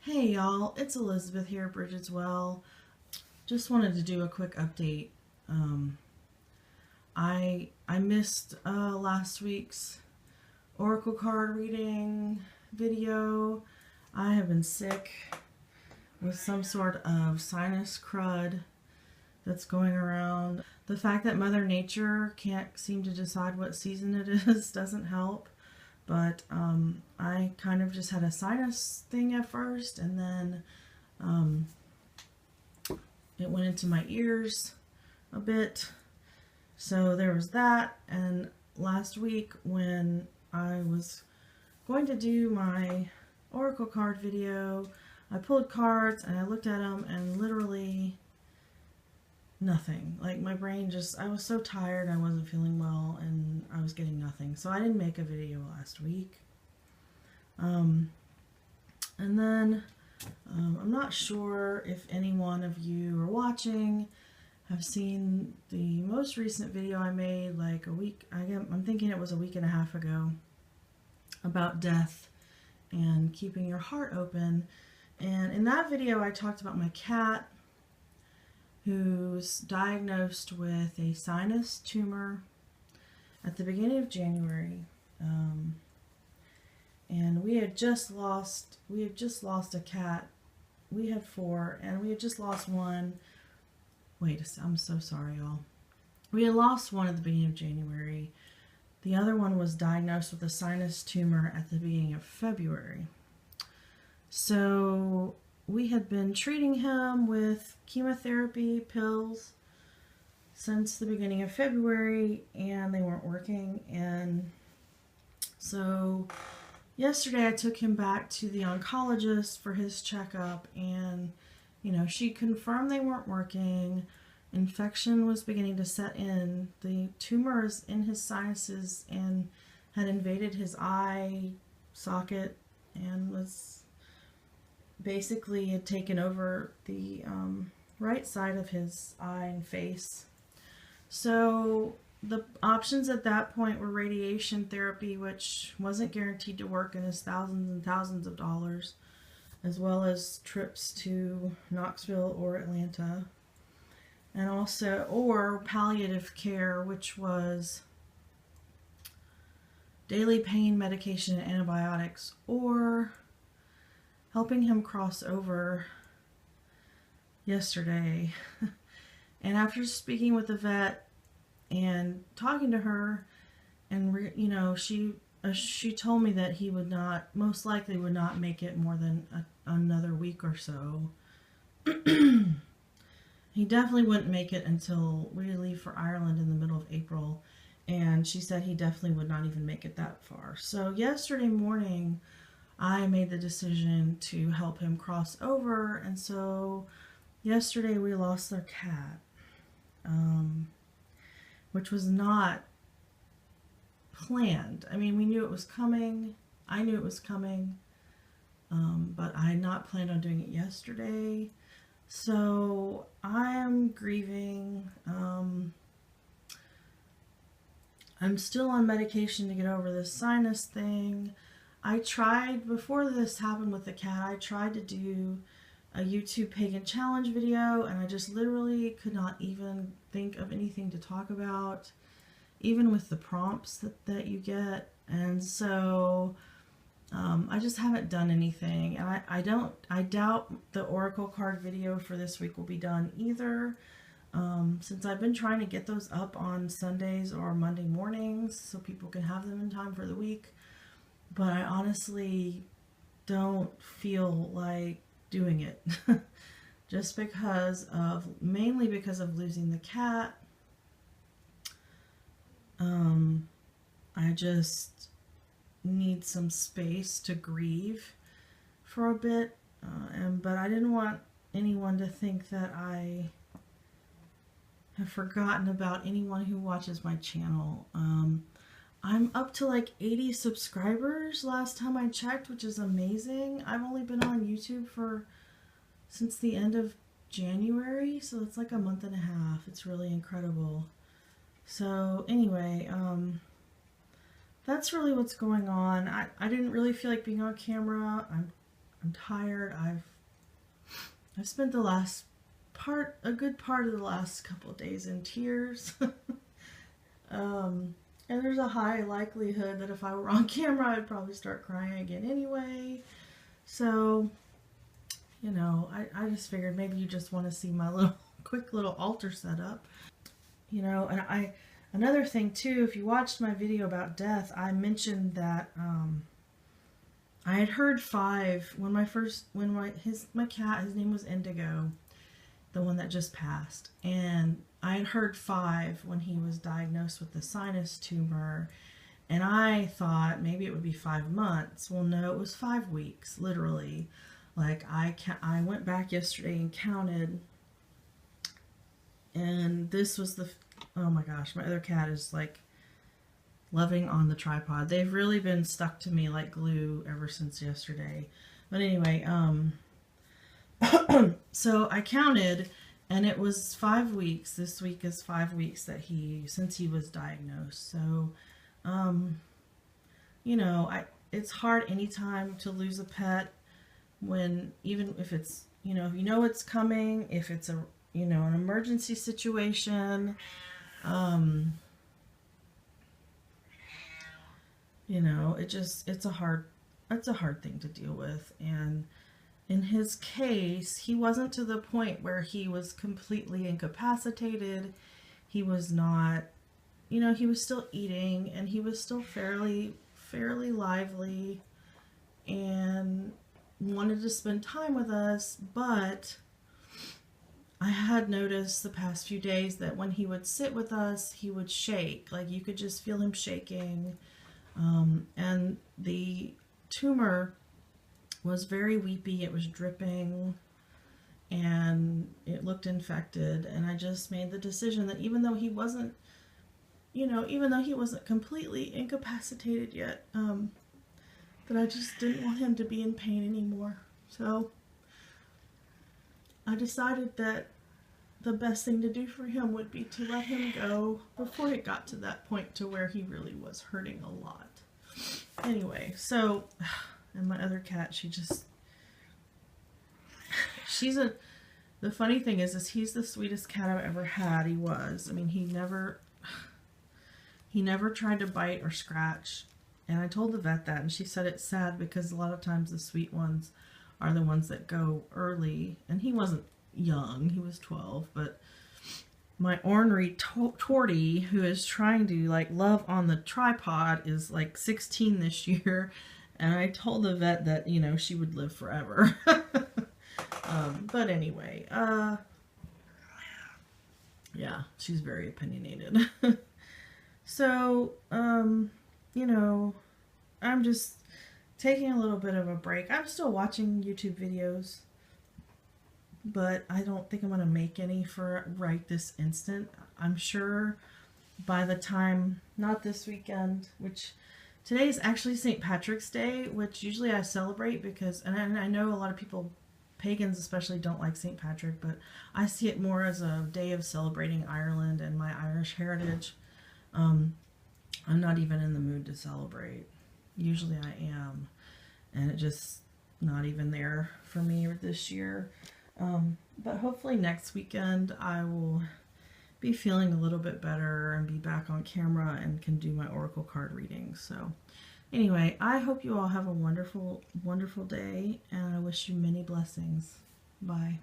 Hey y'all, it's Elizabeth here, Bridget's Well. Just wanted to do a quick update. Um, I missed last week's Oracle card reading video. I have been sick with some sort of sinus crud that's going around. The fact that Mother Nature can't seem to decide what season it is doesn't help. But I kind of just had a sinus thing at first, and then it went into my ears a bit. So there was that. And last week when I was going to do my Oracle card video, I pulled cards and I looked at them and literally nothing. Like my brain just, I was so tired, I wasn't feeling well, and I was getting nothing. So I didn't make a video last week. And then I'm not sure if any one of you are watching have seen the most recent video I made like a week, I'm thinking it was a week and a half ago, about death and keeping your heart open. And in that video I talked about my cat who's diagnosed with a sinus tumor at the beginning of January. And we had just lost a cat. We had 4 and we had just lost one. Wait, I'm so sorry, y'all. We had lost one at the beginning of January. The other one was diagnosed with a sinus tumor at the beginning of February. So we had been treating him with chemotherapy pills since the beginning of February, and they weren't working. And so yesterday I took him back to the oncologist for his checkup, and she confirmed they weren't working. Infection was beginning to set in. The tumors in his sinuses and had invaded his eye socket and was basically had taken over the right side of his eye and face. So the options at that point were radiation therapy, which wasn't guaranteed to work and is thousands and thousands of dollars, as well as trips to Knoxville or Atlanta, and also, or palliative care, which was daily pain medication and antibiotics, or helping him cross over yesterday. And after speaking with the vet and talking to her, and she told me that he would not, most likely would not make it more than another week or so. He definitely wouldn't make it until we leave for Ireland in the middle of April, and she said he definitely would not even make it that far. So yesterday morning I made the decision to help him cross over, and so yesterday we lost our cat, which was not planned. I mean, we knew it was coming. I knew it was coming, but I had not planned on doing it yesterday. So I am grieving. I'm still on medication to get over this sinus thing. I tried, before this happened with the cat, I tried to do a YouTube pagan challenge video, and I just literally could not even think of anything to talk about, even with the prompts that you get. And so I just haven't done anything, and I doubt the Oracle card video for this week will be done either, since I've been trying to get those up on Sundays or Monday mornings so people can have them in time for the week. But I honestly don't feel like doing it just mainly because of losing the cat. I just need some space to grieve for a bit, but I didn't want anyone to think that I have forgotten about anyone who watches my channel. I'm up to like 80 subscribers last time I checked, which is amazing. I've only been on YouTube since the end of January, so it's like a month and a half. It's really incredible. So anyway, that's really what's going on. I didn't really feel like being on camera. I'm I'm tired. I've spent a good part of the last couple of days in tears. And there's a high likelihood that if I were on camera, I'd probably start crying again anyway. So, you know, I just figured maybe you just want to see my quick little altar setup. You know, and another thing too, if you watched my video about death, I mentioned that I had heard 5 when my cat, his name was Indigo, the one that just passed, and I had heard 5 when he was diagnosed with the sinus tumor, and I thought maybe it would be 5 months. Well, no, it was 5 weeks, literally. Like I went back yesterday and counted, and this was oh my gosh, my other cat is like loving on the tripod. They've really been stuck to me like glue ever since yesterday. But anyway, so I counted, and it was 5 weeks. This week is 5 weeks since he was diagnosed. So, you know, it's hard anytime to lose a pet, when even if it's, you know it's coming, if it's an emergency situation, you know, it's a hard thing to deal with. And in his case, he wasn't to the point where he was completely incapacitated. He was not, he was still eating, and he was still fairly lively and wanted to spend time with us. But I had noticed the past few days that when he would sit with us, he would shake. Like, you could just feel him shaking. And the tumor was very weepy. It was dripping, and it looked infected. And I just made the decision that even though he wasn't, completely incapacitated yet, that I just didn't want him to be in pain anymore. So I decided that the best thing to do for him would be to let him go before it got to that point to where he really was hurting a lot. Anyway, so, and my other cat, the funny thing is he's the sweetest cat I've ever had. He was. I mean, he never tried to bite or scratch. And I told the vet that, and she said it's sad because a lot of times the sweet ones are the ones that go early. And he wasn't young, he was 12, but my ornery Torty, who is trying to like love on the tripod, is like 16 this year. And I told the vet that, she would live forever. But anyway, yeah, she's very opinionated. So, I'm just taking a little bit of a break. I'm still watching YouTube videos, but I don't think I'm going to make any for right this instant. I'm sure by the time, not this weekend, which today is actually St. Patrick's Day, which usually I celebrate because, and I know a lot of people, pagans especially, don't like St. Patrick, but I see it more as a day of celebrating Ireland and my Irish heritage. I'm not even in the mood to celebrate. Usually I am, and it just not even there for me this year. But hopefully next weekend I will be feeling a little bit better and be back on camera and can do my oracle card readings. So anyway, I hope you all have a wonderful, wonderful day, and I wish you many blessings. Bye.